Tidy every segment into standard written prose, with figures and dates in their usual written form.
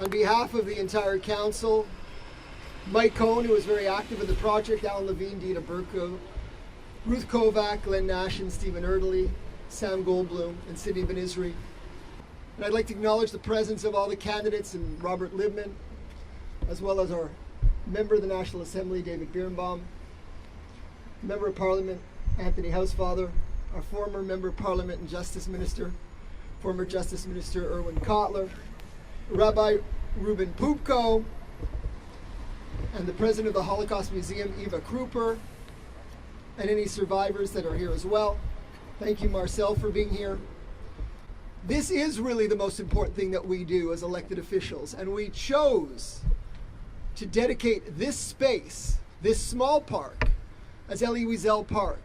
On behalf of the entire council, Mike Cohn, who was very active in the project, Alan Levine, Dina Burko, Ruth Kovac, Glenn Nash, and Stephen Erdely, Sam Goldblum, and Sidney Van Isri. And I'd like to acknowledge the presence of all the candidates and Robert Libman, as well as our member of the National Assembly, David Birnbaum, Member of Parliament, Anthony Housefather, our former Member of Parliament and Justice Minister, former Justice Minister Irwin Kotler, Rabbi Reuben Poupko, and the President of the Holocaust Museum, Eva Kuper, and any survivors that are here as well. Thank you, Marcel, for being here. This is really the most important thing that we do as elected officials, and we chose to dedicate this space, this small park, as Elie Wiesel Park,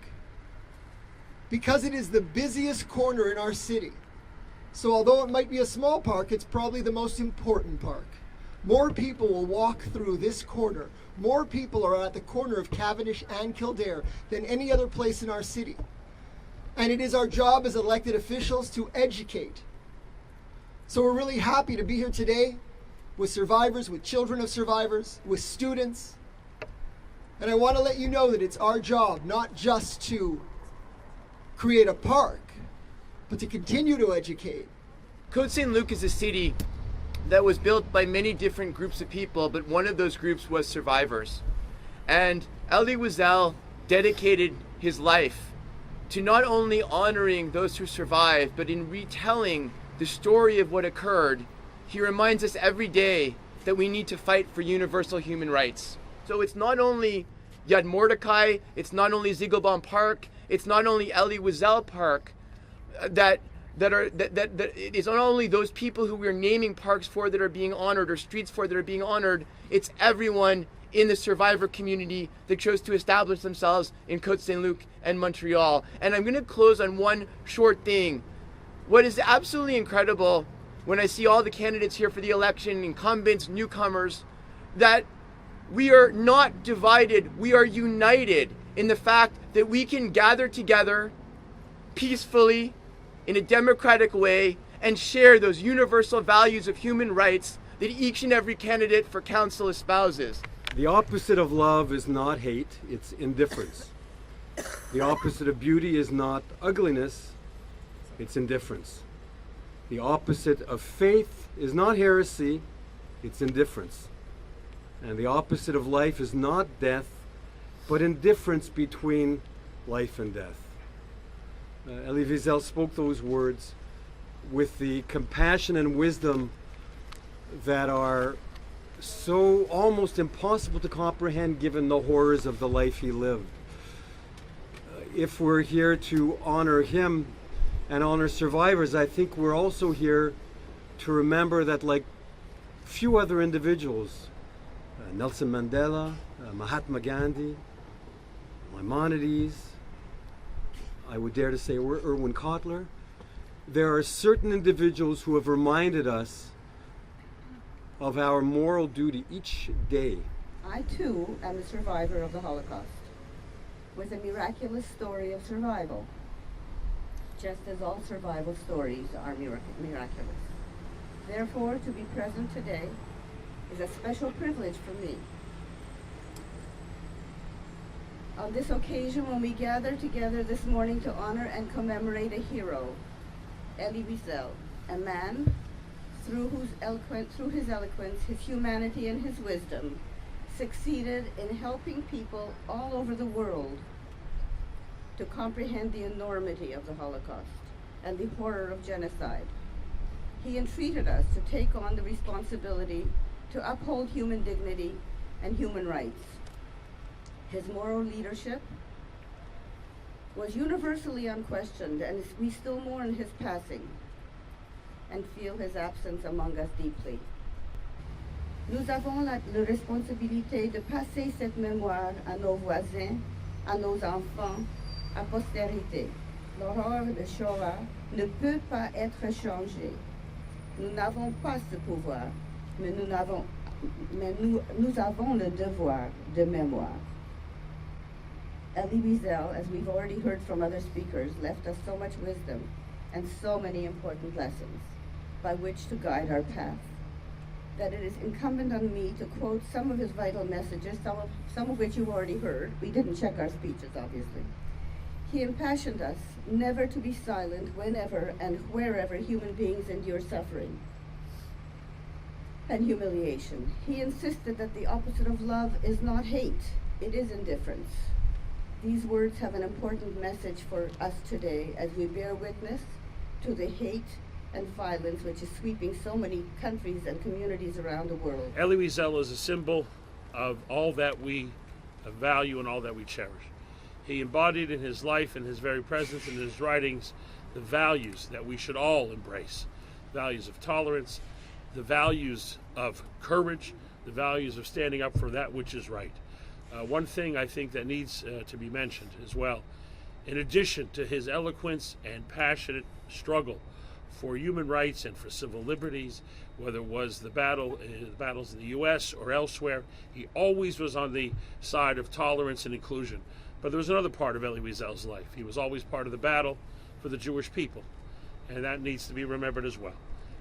because it is the busiest corner in our city. So although it might be a small park, it's probably the most important park. More people will walk through this corner. More people are at the corner of Cavendish and Kildare than any other place in our city. And it is our job as elected officials to educate. So we're really happy to be here today with survivors, with children of survivors, with students. And I want to let you know that it's our job not just to create a park, but to continue to educate. Côte Saint-Luc is a city that was built by many different groups of people, but one of those groups was survivors. And Elie Wiesel dedicated his life to not only honoring those who survived, but in retelling the story of what occurred. He reminds us every day that we need to fight for universal human rights. So it's not only Yad Mordecai, it's not only Ziegelbaum Park, it's not only Elie Wiesel Park, that it is not only those people who we're naming parks for that are being honored or streets for that are being honored, it's everyone in the survivor community that chose to establish themselves in Côte Saint-Luc and Montreal. And I'm going to close on one short thing. What is absolutely incredible when I see all the candidates here for the election, incumbents, newcomers, that we are not divided, we are united in the fact that we can gather together peacefully in a democratic way and share those universal values of human rights that each and every candidate for council espouses. The opposite of love is not hate, it's indifference. The opposite of beauty is not ugliness, it's indifference. The opposite of faith is not heresy, it's indifference. And the opposite of life is not death, but indifference between life and death. Elie Wiesel spoke those words with the compassion and wisdom that are so almost impossible to comprehend given the horrors of the life he lived. If we're here to honor him and honor survivors, I think we're also here to remember that, like few other individuals, Nelson Mandela, Mahatma Gandhi, Maimonides, I would dare to say Irwin Kotler, there are certain individuals who have reminded us of our moral duty each day. I too am a survivor of the Holocaust, with a miraculous story of survival, just as all survival stories are miraculous. Therefore, to be present today is a special privilege for me. On this occasion, when we gather together this morning to honor and commemorate a hero, Elie Wiesel, a man through his eloquence, his humanity, and his wisdom, succeeded in helping people all over the world to comprehend the enormity of the Holocaust and the horror of genocide. He entreated us to take on the responsibility to uphold human dignity and human rights. His moral leadership was universally unquestioned, and we still mourn his passing and feel his absence among us deeply. Nous avons la responsabilité de passer cette mémoire à nos voisins, à nos enfants, à postérité. L'horreur de Shoah ne peut pas être changée. Nous n'avons pas ce pouvoir, mais nous avons le devoir de mémoire. Elie Wiesel, as we've already heard from other speakers, left us so much wisdom and so many important lessons by which to guide our path. that it is incumbent on me to quote some of his vital messages, some of which you've already heard. We didn't check our speeches, obviously. He impassioned us never to be silent whenever and wherever human beings endure suffering and humiliation. He insisted that the opposite of love is not hate, it is indifference. These words have an important message for us today as we bear witness to the hate and violence which is sweeping so many countries and communities around the world. Elie Wiesel is a symbol of all that we value and all that we cherish. He embodied in his life and his very presence and his writings the values that we should all embrace. Values of tolerance, the values of courage, the values of standing up for that which is right. One thing I think that needs to be mentioned as well, in addition to his eloquence and passionate struggle for human rights and for civil liberties, whether it was the battles in the U.S. or elsewhere, he always was on the side of tolerance and inclusion. But there was another part of Elie Wiesel's life. He was always part of the battle for the Jewish people, and that needs to be remembered as well.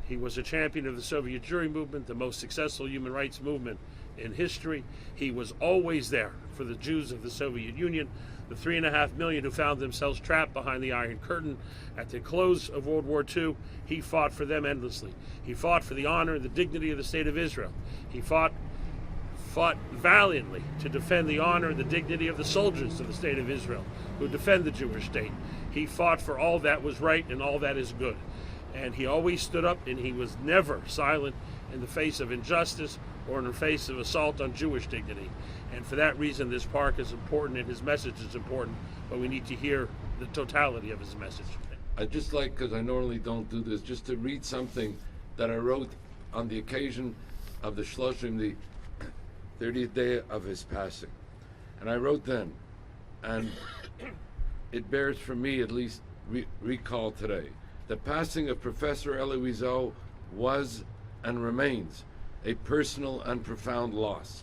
He was a champion of the Soviet Jewry movement, the most successful human rights movement in history. He was always there for the Jews of the Soviet Union, the 3.5 million who found themselves trapped behind the Iron Curtain at the close of World War II. He fought for them endlessly. He fought for the honor and the dignity of the State of Israel. He fought valiantly to defend the honor and the dignity of the soldiers of the State of Israel who defend the Jewish state. He fought for all that was right and all that is good. And he always stood up, and he was never silent in the face of injustice or in the face of assault on Jewish dignity. And for that reason, this park is important and his message is important, but we need to hear the totality of his message. I'd just like, because I normally don't do this, just to read something that I wrote on the occasion of the Shloshim, the 30th day of his passing. And I wrote then, and it bears for me at least recall today. The passing of Professor Elie Wiesel was and remains a personal and profound loss.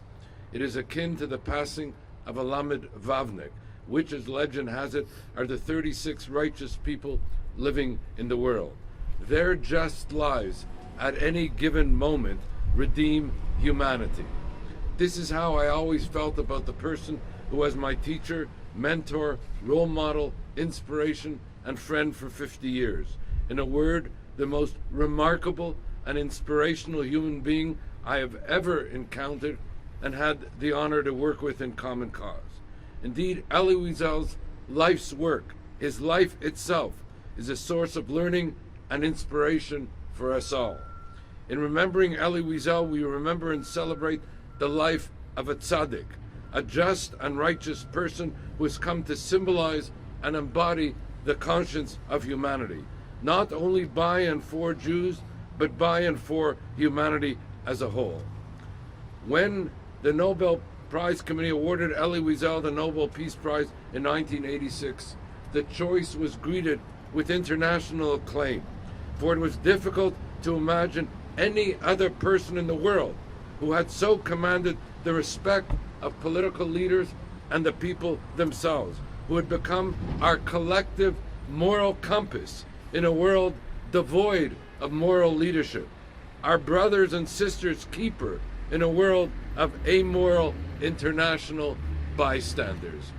It is akin to the passing of a Lamed Vavnik, which, as legend has it, are the 36 righteous people living in the world. Their just lives at any given moment redeem humanity. This is how I always felt about the person who was my teacher, mentor, role model, inspiration, and friend for 50 years. In a word, the most remarkable and inspirational human being I have ever encountered and had the honor to work with in common cause. Indeed, Elie Wiesel's life's work, his life itself, is a source of learning and inspiration for us all. In remembering Elie Wiesel, we remember and celebrate the life of a tzaddik, a just and righteous person who has come to symbolize and embody the conscience of humanity, not only by and for Jews, but by and for humanity as a whole. When the Nobel Prize Committee awarded Elie Wiesel the Nobel Peace Prize in 1986, the choice was greeted with international acclaim, for it was difficult to imagine any other person in the world who had so commanded the respect of political leaders and the people themselves, who had become our collective moral compass in a world devoid of moral leadership, our brothers and sisters keeper in a world of amoral international bystanders.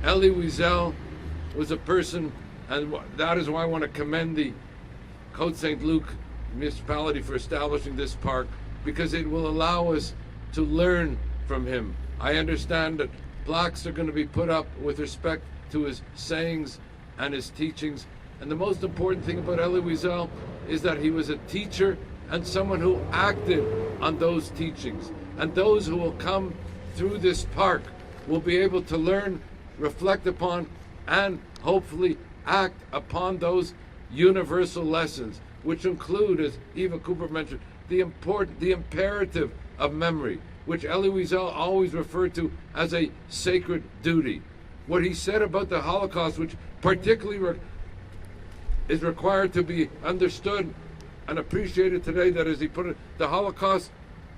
Elie Wiesel was a person, and that is why I want to commend the Côte Saint-Luc municipality for establishing this park, because it will allow us to learn from him. I understand that plaques are going to be put up with respect to his sayings and his teachings. And the most important thing about Elie Wiesel is that he was a teacher and someone who acted on those teachings. And those who will come through this park will be able to learn, reflect upon, and hopefully act upon those universal lessons, which include, as Eva Kuper mentioned, the imperative of memory, which Elie Wiesel always referred to as a sacred duty. What he said about the Holocaust, which particularly is required to be understood and appreciated today, that, as he put it, the Holocaust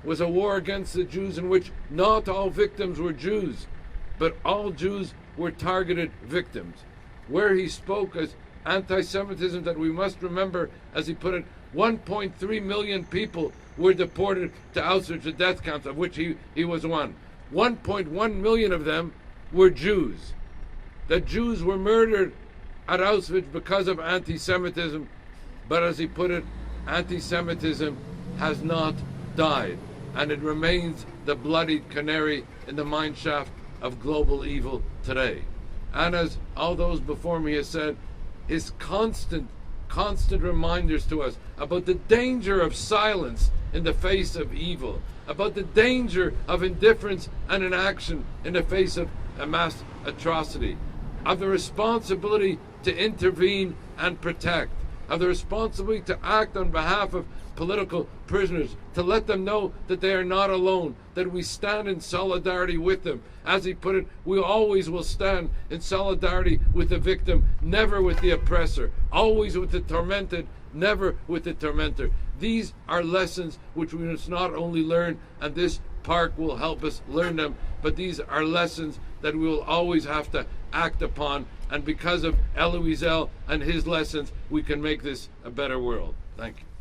was a war against the Jews in which not all victims were Jews, but all Jews were targeted victims. Where he spoke as anti-Semitism, that we must remember, as he put it, 1.3 million people were deported to Auschwitz, the death camps, of which he was one. 1.1 million of them were Jews. The Jews were murdered at Auschwitz because of anti-Semitism, but as he put it, anti-Semitism has not died, and it remains the bloodied canary in the mineshaft of global evil today. And as all those before me have said, his constant reminders to us about the danger of silence in the face of evil, about the danger of indifference and inaction in the face of a mass atrocity, of the responsibility to intervene and protect, of the responsibility to act on behalf of political prisoners, to let them know that they are not alone, that we stand in solidarity with them. As he put it, we always will stand in solidarity with the victim, never with the oppressor, always with the tormented, never with the tormentor. These are lessons which we must not only learn, and this park will help us learn them, but these are lessons that we will always have to act upon, and because of Elie Wiesel and his lessons, we can make this a better world. Thank you.